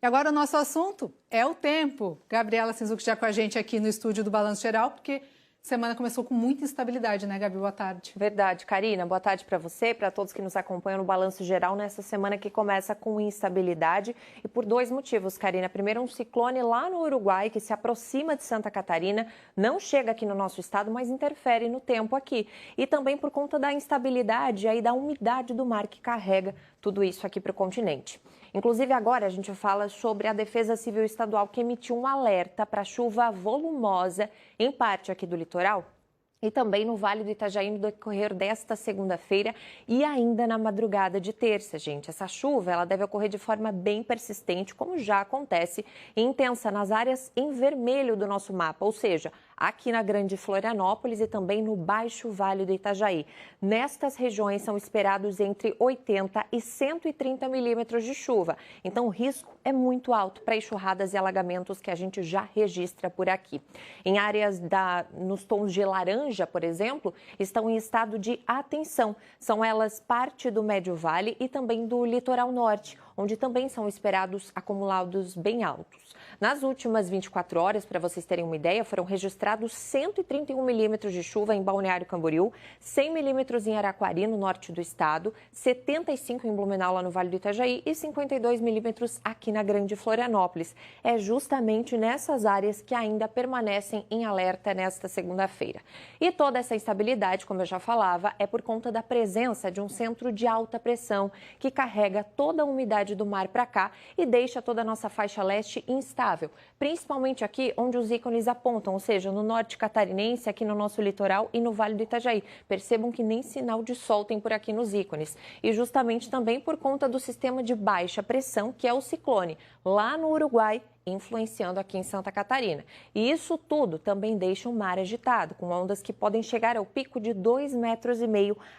agora o nosso assunto é o tempo. Gabriela Sinzuc já com a gente aqui no estúdio do Balanço Geral, porque semana começou com muita instabilidade, né, Gabi? Boa tarde. Verdade, Karina. Boa tarde para você, para todos que nos acompanham no Balanço Geral nessa semana que começa com instabilidade e por dois motivos, Karina. Primeiro, um ciclone lá no Uruguai que se aproxima de Santa Catarina, não chega aqui no nosso estado, mas interfere no tempo aqui. E também por conta da instabilidade aí da umidade do mar que carrega tudo isso aqui para o continente. Inclusive, agora a gente fala sobre a Defesa Civil Estadual que emitiu um alerta para chuva volumosa em parte aqui do litoral e também no Vale do Itajaí no decorrer desta segunda-feira e ainda na madrugada de terça, gente. Essa chuva ela deve ocorrer de forma bem persistente, como já acontece, e intensa nas áreas em vermelho do nosso mapa, ou seja, aqui na Grande Florianópolis e também no Baixo Vale do Itajaí. Nestas regiões são esperados entre 80 e 130 milímetros de chuva. Então o risco é muito alto para enxurradas e alagamentos que a gente já registra por aqui. Em áreas nos tons de laranja, por exemplo, estão em estado de atenção. São elas parte do Médio Vale e também do litoral norte, onde também são esperados acumulados bem altos. Nas últimas 24 horas, para vocês terem uma ideia, foram registrados 131 milímetros de chuva em Balneário Camboriú, 100 milímetros em Araquari, no norte do estado, 75 em Blumenau, lá no Vale do Itajaí, e 52 milímetros aqui na Grande Florianópolis. É justamente nessas áreas que ainda permanecem em alerta nesta segunda-feira. E toda essa instabilidade, como eu já falava, é por conta da presença de um centro de alta pressão que carrega toda a umidade do mar para cá e deixa toda a nossa faixa leste instável, principalmente aqui onde os ícones apontam, ou seja, no norte catarinense, aqui no nosso litoral e no Vale do Itajaí. Percebam que nem sinal de sol tem por aqui nos ícones. E justamente também por conta do sistema de baixa pressão, que é o ciclone, lá no Uruguai, influenciando aqui em Santa Catarina. E isso tudo também deixa o mar agitado, com ondas que podem chegar ao pico de 2,5 metros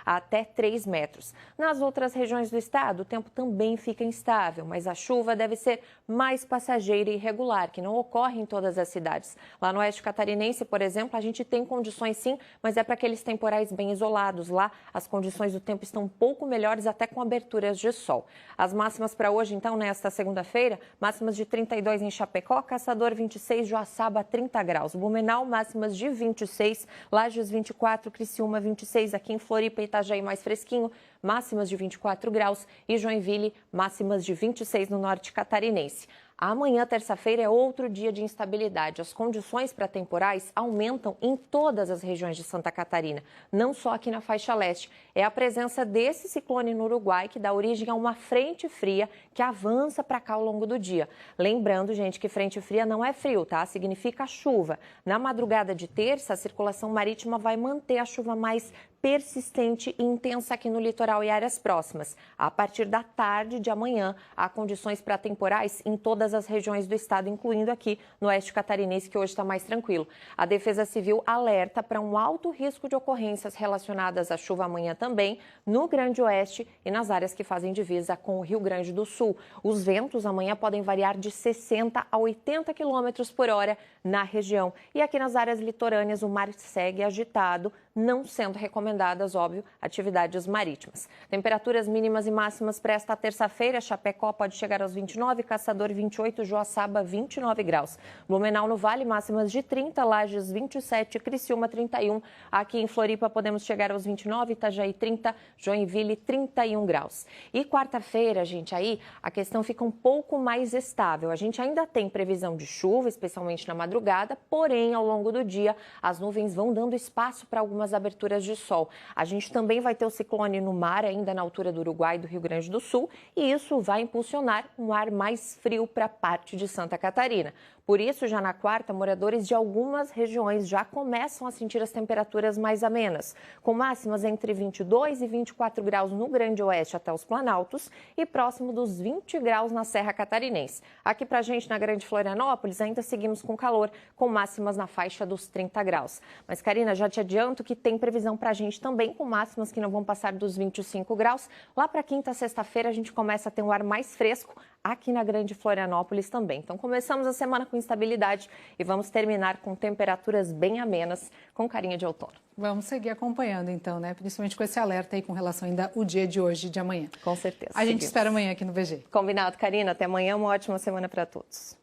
até 3 metros. Nas outras regiões do estado, o tempo também fica instável, mas a chuva deve ser mais passageira e irregular, que não ocorre em todas as cidades. Lá no oeste catarinense, por exemplo, a gente tem condições sim, mas é para aqueles temporais bem isolados. Lá, as condições do tempo estão um pouco melhores, até com aberturas de sol. As máximas para hoje, então, nesta segunda-feira, máximas de 32 em Chapecó, Caçador 26, Joaçaba 30 graus. Blumenau, máximas de 26, Lages 24, Criciúma 26, aqui em Floripa e Itajaí mais fresquinho, máximas de 24 graus e Joinville, máximas de 26 no norte catarinense. Amanhã, terça-feira, é outro dia de instabilidade. As condições para temporais aumentam em todas as regiões de Santa Catarina, não só aqui na faixa leste. É a presença desse ciclone no Uruguai que dá origem a uma frente fria que avança para cá ao longo do dia. Lembrando, gente, que frente fria não é frio, tá? Significa chuva. Na madrugada de terça, a circulação marítima vai manter a chuva mais persistente e intensa aqui no litoral e áreas próximas. A partir da tarde de amanhã, há condições para temporais em todas as regiões do estado, incluindo aqui no oeste catarinense, que hoje está mais tranquilo. A Defesa Civil alerta para um alto risco de ocorrências relacionadas à chuva amanhã também no Grande Oeste e nas áreas que fazem divisa com o Rio Grande do Sul. Os ventos amanhã podem variar de 60 a 80 km por hora na região. E aqui nas áreas litorâneas, o mar segue agitado, não sendo recomendadas, óbvio, atividades marítimas. Temperaturas mínimas e máximas para esta terça-feira. Chapecó pode chegar aos 29, Caçador 28, Joaçaba 29 graus. Blumenau no Vale, máximas de 30, Lages 27, Criciúma 31. Aqui em Floripa podemos chegar aos 29, Itajaí 30, Joinville 31 graus. E quarta-feira, gente, aí a questão fica um pouco mais estável. A gente ainda tem previsão de chuva, especialmente na madrugada, porém, ao longo do dia, as nuvens vão dando espaço para algumas aberturas de sol. A gente também vai ter o ciclone no mar, ainda na altura do Uruguai e do Rio Grande do Sul, e isso vai impulsionar um ar mais frio para a parte de Santa Catarina. Por isso, já na quarta, moradores de algumas regiões já começam a sentir as temperaturas mais amenas, com máximas entre 22 e 24 graus no Grande Oeste até os Planaltos e próximo dos 20 graus na Serra Catarinense. Aqui pra gente, na Grande Florianópolis, ainda seguimos com calor, com máximas na faixa dos 30 graus. Mas, Karina, já te adianto que que tem previsão para a gente também, com máximas que não vão passar dos 25 graus. Lá para quinta, sexta-feira, a gente começa a ter um ar mais fresco aqui na Grande Florianópolis também. Então, começamos a semana com instabilidade e vamos terminar com temperaturas bem amenas, com carinha de outono. Vamos seguir acompanhando, então, né? Principalmente com esse alerta aí com relação ainda ao dia de hoje e de amanhã. Com certeza. A gente espera amanhã aqui no VG. Combinado, Karina. Até amanhã, uma ótima semana para todos.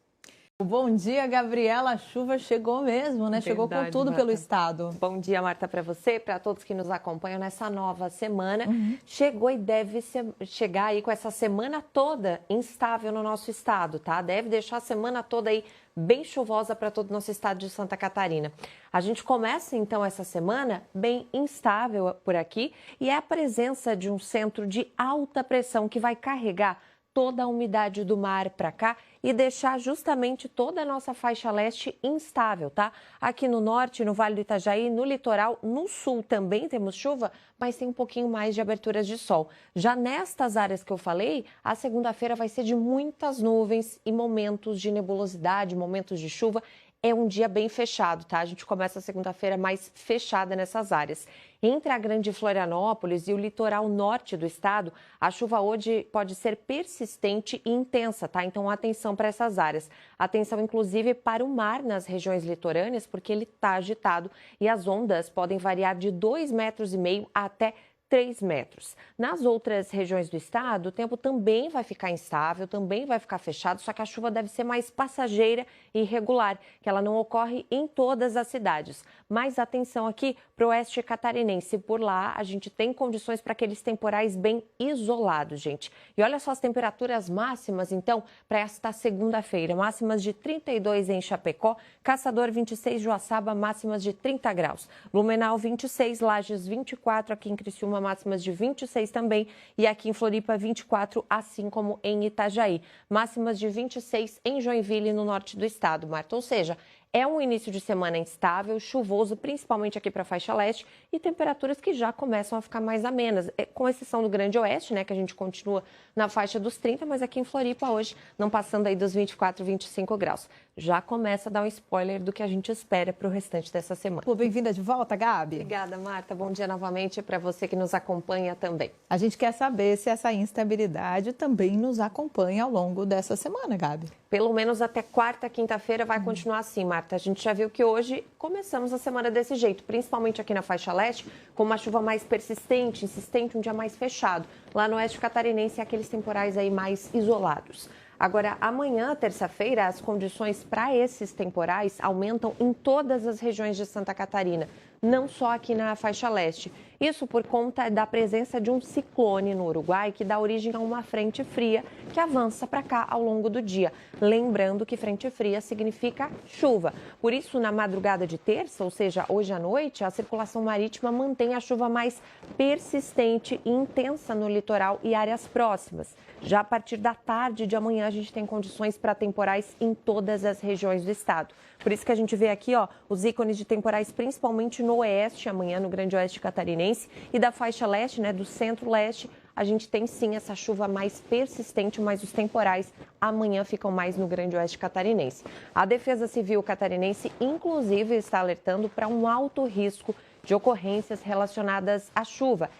Bom dia, Gabriela. A chuva chegou mesmo, né? Chegou com tudo Marta. pelo estado. Bom dia, Marta, para você, para todos que nos acompanham nessa nova semana. Chegou e deve chegar aí com essa semana toda instável no nosso estado, tá? Deve deixar a semana toda aí bem chuvosa para todo o nosso estado de Santa Catarina. A gente começa, então, essa semana bem instável por aqui e é a presença de um centro de alta pressão que vai carregar toda a umidade do mar para cá e deixar justamente toda a nossa faixa leste instável, tá? Aqui no norte, no Vale do Itajaí, no litoral, no sul também temos chuva, mas tem um pouquinho mais de aberturas de sol. Já nestas áreas que eu falei, a segunda-feira vai ser de muitas nuvens e momentos de nebulosidade, momentos de chuva. É um dia bem fechado, tá? A gente começa a segunda-feira mais fechada nessas áreas. Entre a Grande Florianópolis e o litoral norte do estado, a chuva hoje pode ser persistente e intensa, tá? Então, atenção para essas áreas. Atenção, inclusive, para o mar nas regiões litorâneas, porque ele está agitado e as ondas podem variar de 2,5 metros até 3 metros. Nas outras regiões do estado, o tempo também vai ficar instável, também vai ficar fechado, só que a chuva deve ser mais passageira e irregular, que ela não ocorre em todas as cidades. Mas atenção aqui para o oeste catarinense. Por lá, a gente tem condições para aqueles temporais bem isolados, gente. E olha só as temperaturas máximas, então, para esta segunda-feira. Máximas de 32 em Chapecó, Caçador 26, Joaçaba, máximas de 30 graus. Blumenau 26, Lages 24, aqui em Criciúma, máximas de 26 também, e aqui em Floripa 24, assim como em Itajaí. Máximas de 26 em Joinville, no norte do estado, Marta. Ou seja, é um início de semana instável, chuvoso, principalmente aqui para a faixa leste, e temperaturas que já começam a ficar mais amenas, com exceção do Grande Oeste, né, que a gente continua na faixa dos 30, mas aqui em Floripa hoje, não passando aí dos 24, 25 graus. Já começa a dar um spoiler do que a gente espera para o restante dessa semana. Bem-vinda de volta, Gabi. Obrigada, Marta. Bom dia novamente para você que nos acompanha também. A gente quer saber se essa instabilidade também nos acompanha ao longo dessa semana, Gabi. Pelo menos até quarta, quinta-feira vai continuar assim, Marta. A gente já viu que hoje começamos a semana desse jeito, principalmente aqui na faixa leste, com uma chuva mais persistente, insistente, um dia mais fechado. Lá no oeste catarinense, aqueles temporais aí mais isolados. Agora, amanhã, terça-feira, as condições para esses temporais aumentam em todas as regiões de Santa Catarina, não só aqui na faixa leste. Isso por conta da presença de um ciclone no Uruguai que dá origem a uma frente fria que avança para cá ao longo do dia. Lembrando que frente fria significa chuva. Por isso, na madrugada de terça, ou seja, hoje à noite, a circulação marítima mantém a chuva mais persistente e intensa no litoral e áreas próximas. Já a partir da tarde de amanhã, a gente tem condições para temporais em todas as regiões do estado. Por isso que a gente vê aqui, ó, os ícones de temporais, principalmente no oeste, amanhã no Grande Oeste Catarinense, e da faixa leste, né, do centro-leste, a gente tem sim essa chuva mais persistente, mas os temporais amanhã ficam mais no Grande Oeste Catarinense. A Defesa Civil Catarinense, inclusive, está alertando para um alto risco de ocorrências relacionadas à chuva,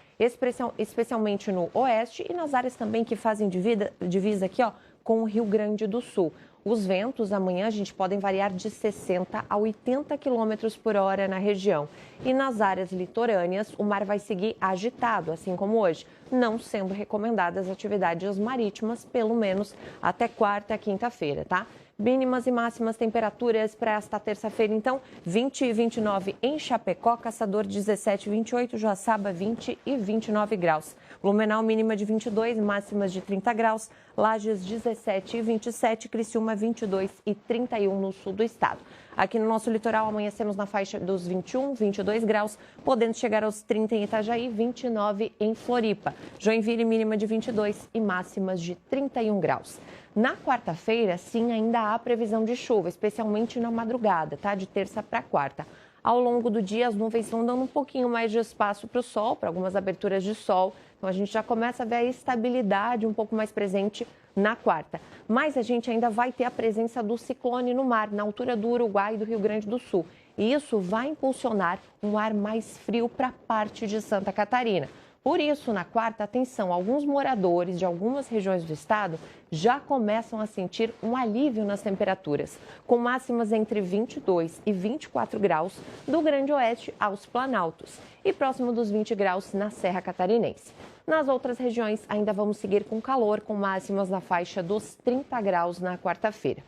especialmente no oeste e nas áreas também que fazem divisa aqui, ó, com o Rio Grande do Sul. Os ventos amanhã, a gente, podem variar de 60 a 80 km por hora na região. E nas áreas litorâneas, o mar vai seguir agitado, assim como hoje, não sendo recomendadas atividades marítimas, pelo menos até quarta e quinta-feira, tá? Mínimas e máximas temperaturas para esta terça-feira, então, 20 e 29 em Chapecó, Caçador 17 e 28, Joaçaba 20 e 29 graus. Blumenau mínima de 22, máximas de 30 graus, Lages 17 e 27, Criciúma 22 e 31 no sul do estado. Aqui no nosso litoral, amanhecemos na faixa dos 21, 22 graus, podendo chegar aos 30 em Itajaí, 29 em Floripa. Joinville mínima de 22 e máximas de 31 graus. Na quarta-feira, sim, ainda há previsão de chuva, especialmente na madrugada, tá? De terça para quarta. Ao longo do dia, as nuvens vão dando um pouquinho mais de espaço para o sol, para algumas aberturas de sol, Então a gente já começa a ver a estabilidade um pouco mais presente na quarta. Mas a gente ainda vai ter a presença do ciclone no mar, na altura do Uruguai e do Rio Grande do Sul. E isso vai impulsionar um ar mais frio para parte de Santa Catarina. Por isso, na quarta, atenção, alguns moradores de algumas regiões do estado já começam a sentir um alívio nas temperaturas, com máximas entre 22 e 24 graus do Grande Oeste aos Planaltos e próximo dos 20 graus na Serra Catarinense. Nas outras regiões, ainda vamos seguir com calor, com máximas na faixa dos 30 graus na quarta-feira.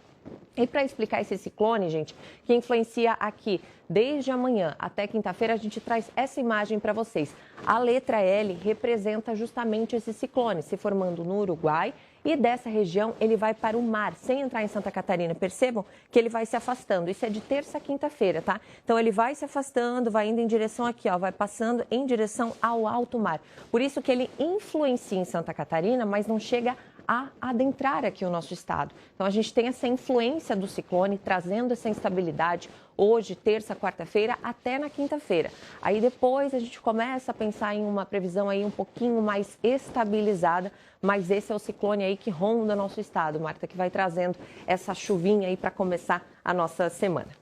E para explicar esse ciclone, gente, que influencia aqui desde amanhã até quinta-feira, a gente traz essa imagem para vocês. A letra L representa justamente esse ciclone se formando no Uruguai e dessa região ele vai para o mar, sem entrar em Santa Catarina. Percebam que ele vai se afastando. Isso é de terça a quinta-feira, tá? Então ele vai se afastando, vai indo em direção aqui, ó, vai passando em direção ao alto mar. Por isso que ele influencia em Santa Catarina, mas não chega a adentrar aqui o nosso estado. Então a gente tem essa influência do ciclone trazendo essa instabilidade hoje, terça, quarta-feira, até na quinta-feira. Aí depois a gente começa a pensar em uma previsão aí um pouquinho mais estabilizada, mas esse é o ciclone aí que ronda nosso estado, Marta, que vai trazendo essa chuvinha aí para começar a nossa semana.